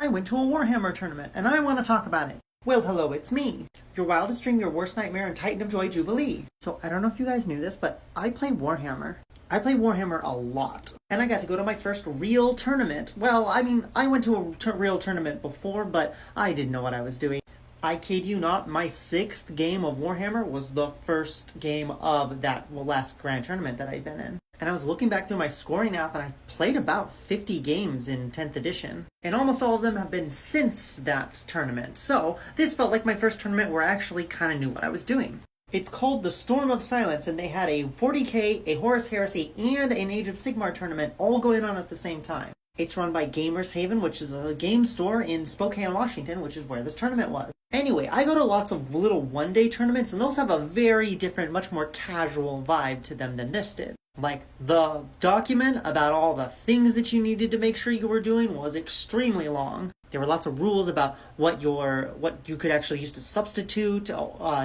I went to a Warhammer tournament, and I want to talk about it. Well, hello, it's me, your wildest dream, your worst nightmare, and Titan of Joy Jubilee. So, I don't know if you guys knew this, but I play Warhammer. I play Warhammer a lot. And I got to go to my first real tournament. Well, I mean, I went to a real tournament before, but I didn't know what I was doing. I kid you not, my 6th game of Warhammer was the first game of that last grand tournament that I'd been in. And I was looking back through my scoring app, and I played about 50 games in 10th edition. And almost all of them have been since that tournament. So, this felt like my first tournament where I actually kind of knew what I was doing. It's called the Storm of Silence, and they had a 40k, a Horus Heresy, and an Age of Sigmar tournament all going on at the same time. It's run by Gamers Haven, which is a game store in Spokane, Washington, which is where this tournament was. Anyway, I go to lots of little one-day tournaments, and those have a very different, much more casual vibe to them than this did. Like, the document about all the things that you needed to make sure you were doing was extremely long. There were lots of rules about what you could actually use to substitute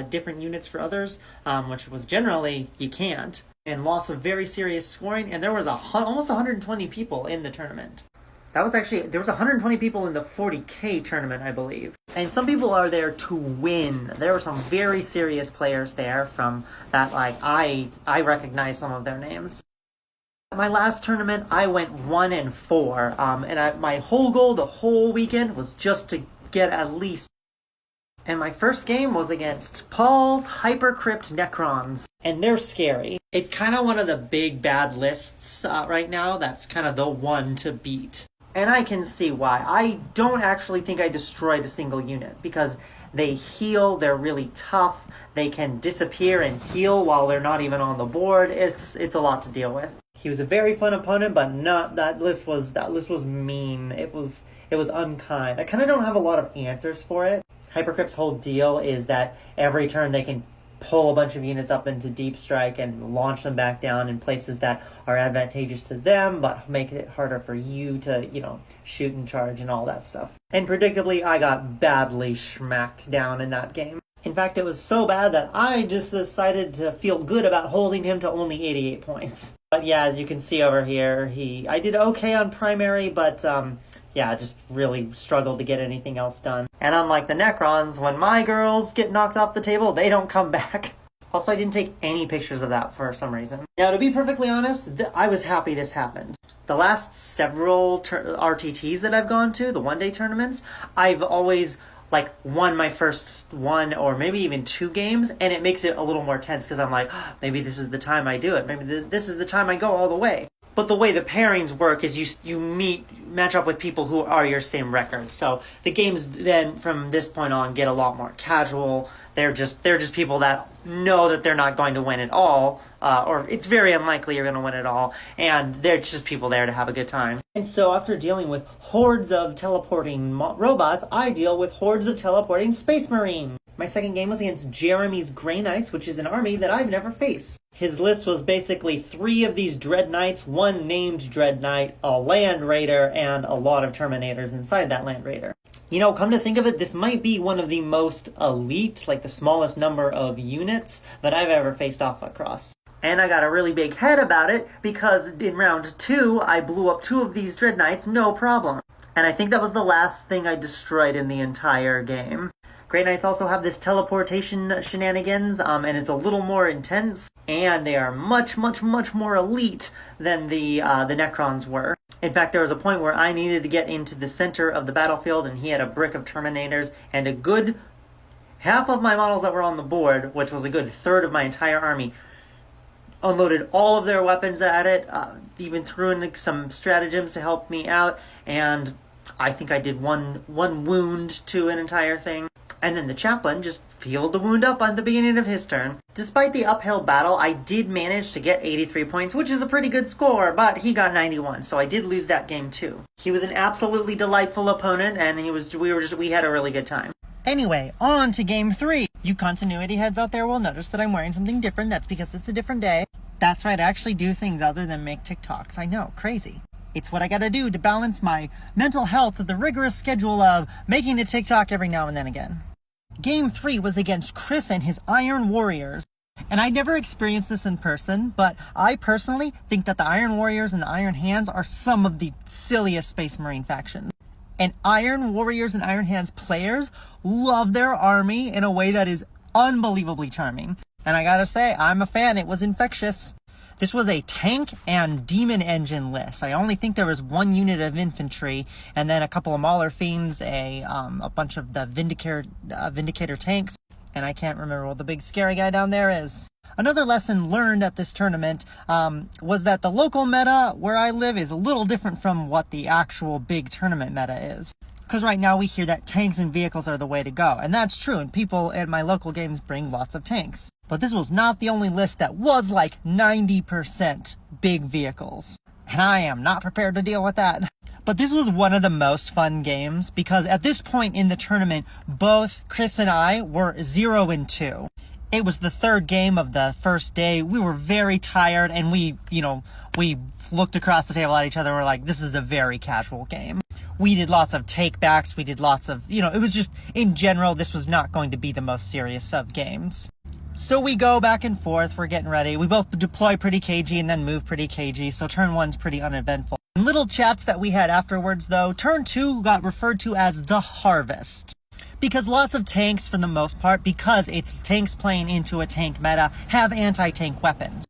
different units for others, which was generally, you can't. And lots of very serious scoring, and there was almost 120 people in the tournament. There was 120 people in the 40k tournament, I believe. And some people are there to win. There were some very serious players there from that, like, I recognize some of their names. My last tournament, I went 1-4, and my whole goal the whole weekend was just to get at least. And my first game was against Paul's Hypercrypt Necrons, and they're scary. It's kind of one of the big bad lists right now. That's kind of the one to beat. And I can see why. I don't actually think I destroyed a single unit, because they heal, they're really tough, they can disappear and heal while they're not even on the board. It's a lot to deal with. He was a very fun opponent, but that list was mean. It was unkind. I kind of don't have a lot of answers for it. Hypercrypt's whole deal is that every turn they can pull a bunch of units up into Deep Strike and launch them back down in places that are advantageous to them, but make it harder for you to, shoot and charge and all that stuff. And predictably, I got badly schmacked down in that game. In fact, it was so bad that I just decided to feel good about holding him to only 88 points. But yeah, as you can see over here, I did okay on primary, but just really struggled to get anything else done. And unlike the Necrons, when my girls get knocked off the table, they don't come back. Also, I didn't take any pictures of that for some reason. Now, to be perfectly honest, I was happy this happened. The last several RTTs that I've gone to, the one-day tournaments, I've always won my first one or maybe even 2 games, and it makes it a little more tense because I'm like, maybe this is the time I do it. Maybe this is the time I go all the way. But the way the pairings work is you match up with people who are your same record. So the games then from this point on get a lot more casual. They're just people that know that they're not going to win at all, or it's very unlikely you're going to win at all, and they're just people there to have a good time. And so after dealing with hordes of teleporting robots, I deal with hordes of teleporting space marine. My second game was against Jeremy's Grey Knights, which is an army that I've never faced. His list was basically 3 of these Dread Knights, 1 named Dread Knight, a Land Raider, and a lot of Terminators inside that Land Raider. Come to think of it, this might be one of the most elite, the smallest number of units that I've ever faced off across. And I got a really big head about it, because in round 2, I blew up 2 of these Dread Knights, no problem. And I think that was the last thing I destroyed in the entire game. Grey Knights also have this teleportation shenanigans, and it's a little more intense, and they are much, much, much more elite than the Necrons were. In fact, there was a point where I needed to get into the center of the battlefield, and he had a brick of Terminators, and a good half of my models that were on the board, which was a good third of my entire army, unloaded all of their weapons at it, even threw in some stratagems to help me out, and I think I did one wound to an entire thing. And then the chaplain just healed the wound up at the beginning of his turn. Despite the uphill battle, I did manage to get 83 points, which is a pretty good score, but he got 91, so I did lose that game too. He was an absolutely delightful opponent, and we had a really good time. Anyway, on to game 3. You continuity heads out there will notice that I'm wearing something different. That's because it's a different day. That's right, I actually do things other than make TikToks. I know, crazy. It's what I gotta do to balance my mental health with the rigorous schedule of making a TikTok every now and then again. Game 3 was against Chris and his Iron Warriors. And I never experienced this in person, but I personally think that the Iron Warriors and the Iron Hands are some of the silliest Space Marine factions. And Iron Warriors and Iron Hands players love their army in a way that is unbelievably charming. And I gotta say, I'm a fan. It was infectious. This was a tank and demon engine list. I only think there was one unit of infantry, and then a couple of Mauler Fiends, a bunch of the Vindicator tanks, and I can't remember what the big scary guy down there is. Another lesson learned at this tournament was that the local meta where I live is a little different from what the actual big tournament meta is. Because right now we hear that tanks and vehicles are the way to go, and that's true, and people at my local games bring lots of tanks. But this was not the only list that was like 90% big vehicles, and I am not prepared to deal with that. But this was one of the most fun games, because at this point in the tournament, both Chris and I were 0-2. It was the third game of the first day. We were very tired, and we looked across the table at each other and were like, this is a very casual game. We did lots of takebacks, we did lots of, it was just, in general, this was not going to be the most serious of games. So we go back and forth, we're getting ready. We both deploy pretty cagey and then move pretty cagey, so turn one's pretty uneventful. Little chats that we had afterwards, though, turn 2 got referred to as the Harvest. Because lots of tanks, for the most part, because it's tanks playing into a tank meta, have anti-tank weapons.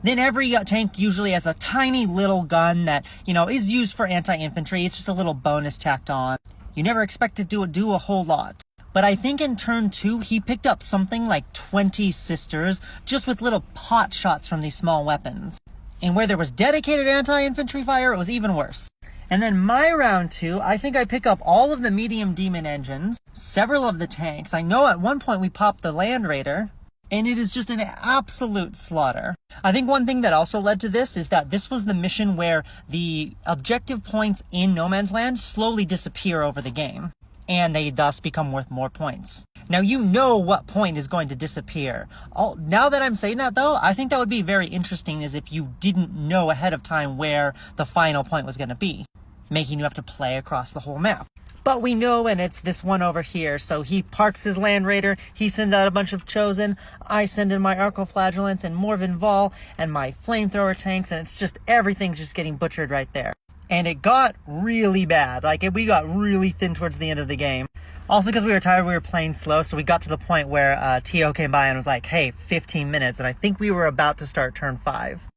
Then every tank usually has a tiny little gun that, is used for anti-infantry. It's just a little bonus tacked on. You never expect it to do a whole lot. But I think in turn 2, he picked up something like 20 sisters, just with little pot shots from these small weapons. And where there was dedicated anti-infantry fire, it was even worse. And then my round 2, I think I pick up all of the medium demon engines, several of the tanks. I know at one point we popped the Land Raider, and it is just an absolute slaughter. I think one thing that also led to this is that this was the mission where the objective points in No Man's Land slowly disappear over the game, and they thus become worth more points. Now you know what point is going to disappear. Now that I'm saying that though, I think that would be very interesting as if you didn't know ahead of time where the final point was going to be, making you have to play across the whole map. But we know, and it's this one over here. So he parks his Land Raider, he sends out a bunch of Chosen, I send in my Arcoflagellants and Morven Vol and my Flamethrower tanks, and it's just, everything's just getting butchered right there. And it got really bad. We got really thin towards the end of the game. Also because we were tired, we were playing slow, so we got to the point where T.O. came by and was like, hey, 15 minutes, and I think we were about to start turn 5.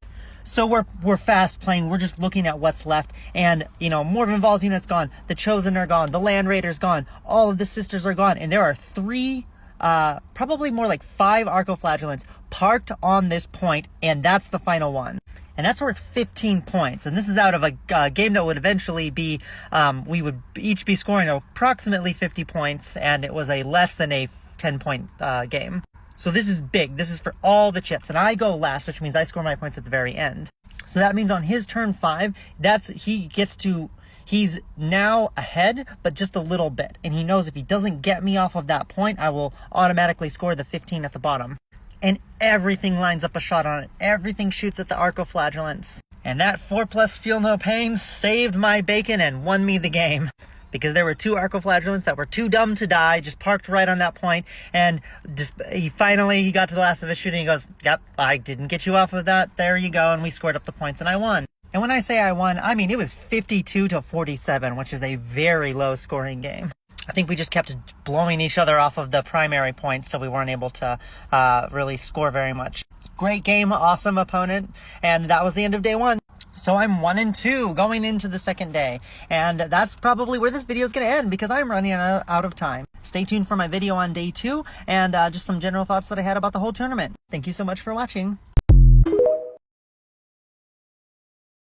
So we're fast playing, we're just looking at what's left, and, Morven Vol's unit's gone, the Chosen are gone, the Land Raider's gone, all of the Sisters are gone, and there are 3, probably more like 5 Arcoflagellants parked on this point, and that's the final one. And that's worth 15 points, and this is out of a game that would eventually be, we would each be scoring approximately 50 points, and it was a less than a 10-point game. So this is big. This is for all the chips. And I go last, which means I score my points at the very end. So that means on his turn 5, he's now ahead, but just a little bit. And he knows if he doesn't get me off of that point, I will automatically score the 15 at the bottom. And everything lines up a shot on it. Everything shoots at the Arcoflagellants. And that 4+ Feel No Pain saved my bacon and won me the game. Because there were 2 Arcoflagellants that were too dumb to die, just parked right on that point, and he got to the last of his shooting, he goes, yep, I didn't get you off of that, there you go, and we scored up the points, and I won. And when I say I won, I mean it was 52-47, which is a very low scoring game. I think we just kept blowing each other off of the primary points, so we weren't able to really score very much. Great game, awesome opponent, and that was the end of day 1. So I'm 1-2 going into the second day, and that's probably where this video is going to end because I'm running out of time. Stay tuned for my video on day 2 and just some general thoughts that I had about the whole tournament. Thank you so much for watching.